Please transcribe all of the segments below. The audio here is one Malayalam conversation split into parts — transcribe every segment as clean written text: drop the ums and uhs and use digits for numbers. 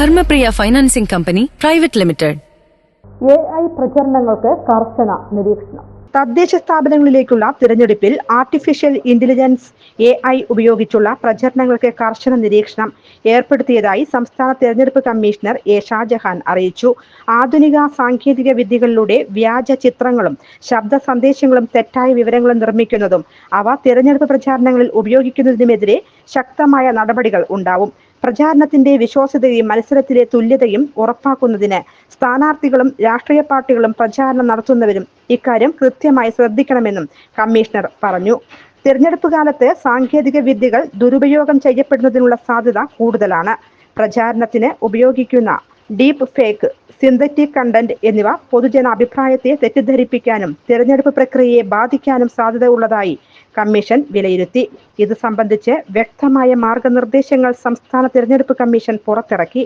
Dharmapriya financing company private limited. AI പ്രചരണങ്ങൾക്ക് കർശന നിരീക്ഷണം. തദ്ദേശ സ്ഥാപനങ്ങളിലേക്കുള്ള തിരഞ്ഞെടുപ്പിൽ ആർട്ടിഫിഷ്യൽ ഇന്റലിജൻസ് AI ഉപയോഗിച്ചുള്ള പ്രചരണങ്ങൾക്ക് കർശന നിരീക്ഷണം ഏർപ്പെടുത്തിയതായി സംസ്ഥാന തെരഞ്ഞെടുപ്പ് കമ്മീഷണർ എ ഷാജഹാൻ അറിയിച്ചു. ആധുനിക സാങ്കേതിക വിദ്യകളിലൂടെ വ്യാജ ചിത്രങ്ങളും ശബ്ദ സന്ദേശങ്ങളും തെറ്റായ വിവരങ്ങളും നിർമ്മിക്കുന്നതും അവ തിരഞ്ഞെടുപ്പ് പ്രചാരണങ്ങളിൽ ഉപയോഗിക്കുന്നതിനുമെതിരെ ശക്തമായ നടപടികൾ ഉണ്ടാവും. പ്രചാരണത്തിന്റെ വിശ്വാസ്യതയും മത്സരത്തിലെ തുല്യതയും ഉറപ്പാക്കുന്നതിന് സ്ഥാനാർത്ഥികളും രാഷ്ട്രീയ പാർട്ടികളും പ്രചാരണം നടത്തുന്നവരും ഇക്കാര്യം കൃത്യമായി ശ്രദ്ധിക്കണമെന്നും കമ്മീഷണർ പറഞ്ഞു. തിരഞ്ഞെടുപ്പ് കാലത്ത് സാങ്കേതിക വിദ്യകൾ ദുരുപയോഗം ചെയ്യപ്പെടുന്നതിനുള്ള സാധ്യത കൂടുതലാണ്. പ്രചാരണത്തിന് ഉപയോഗിക്കുന്ന ഡീപ് ഫേക്ക്, സിന്തറ്റിക് കണ്ടന്റ് എന്നിവ പൊതുജന അഭിപ്രായത്തെ തെറ്റിദ്ധരിപ്പിക്കാനും തിരഞ്ഞെടുപ്പ് പ്രക്രിയയെ ബാധിക്കാനും സാധ്യത ഉള്ളതായി കമ്മീഷൻ വിലയിരുത്തി. ഇത് സംബന്ധിച്ച് വ്യക്തമായ മാർഗനിർദ്ദേശങ്ങൾ സംസ്ഥാന തിരഞ്ഞെടുപ്പ് കമ്മീഷൻ പുറത്തിറക്കി.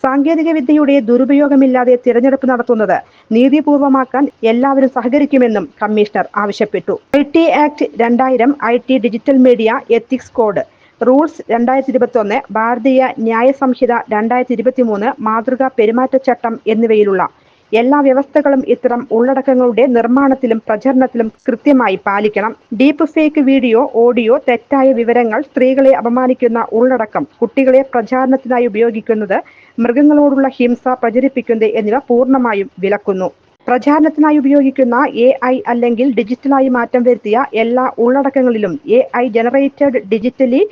സാങ്കേതിക വിദ്യയുടെ ദുരുപയോഗമില്ലാതെ തിരഞ്ഞെടുപ്പ് നടത്തുന്നത് നീതിപൂർവമാക്കാൻ എല്ലാവരും സഹകരിക്കുമെന്നും കമ്മീഷണർ ആവശ്യപ്പെട്ടു. IT act 2000, IT digital media ethics code, rules 2021, ഭാരതീയ ന്യായ സംഹിത 2023, മാതൃകാ പെരുമാറ്റച്ചട്ടം എന്നിവയിലുള്ള എല്ലാ വ്യവസ്ഥകളും ഇത്തരം ഉള്ളടക്കങ്ങളുടെ നിർമ്മാണത്തിലും പ്രചരണത്തിലും കൃത്യമായി പാലിക്കണം. ഡീപ്പ് ഫേക്ക് വീഡിയോ, ഓഡിയോ, തെറ്റായ വിവരങ്ങൾ, സ്ത്രീകളെ അപമാനിക്കുന്ന ഉള്ളടക്കം, കുട്ടികളെ പ്രചാരണത്തിനായി ഉപയോഗിക്കുന്നത്, മൃഗങ്ങളോടുള്ള ഹിംസ പ്രചരിപ്പിക്കുന്നത് എന്നിവ പൂർണ്ണമായും വിലക്കുന്നു. പ്രചാരണത്തിനായി ഉപയോഗിക്കുന്ന AI അല്ലെങ്കിൽ ഡിജിറ്റലായി മാറ്റം വരുത്തിയ എല്ലാ ഉള്ളടക്കങ്ങളിലും AI generated, digitally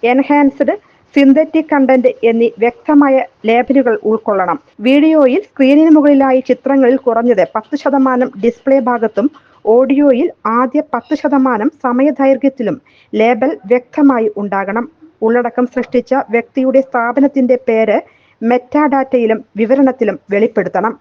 enhanced, synthetic content എന്നീ വ്യക്തമായ ലേബലുകൾ ഉൾക്കൊള്ളണം. വീഡിയോയിൽ സ്ക്രീനിന് മുകളിലായി ചിത്രങ്ങളിൽ കുറഞ്ഞത് 10% ഡിസ്പ്ലേ ഭാഗത്തും ഓഡിയോയിൽ ആദ്യ 10% സമയദൈർഘ്യത്തിലും ലേബൽ വ്യക്തമായി ഉണ്ടാകണം. ഉള്ളടക്കം സൃഷ്ടിച്ച വ്യക്തിയുടെ സ്ഥാപനത്തിന്റെ പേര് മെറ്റാഡാറ്റയിലും വിവരണത്തിലും വെളിപ്പെടുത്തണം.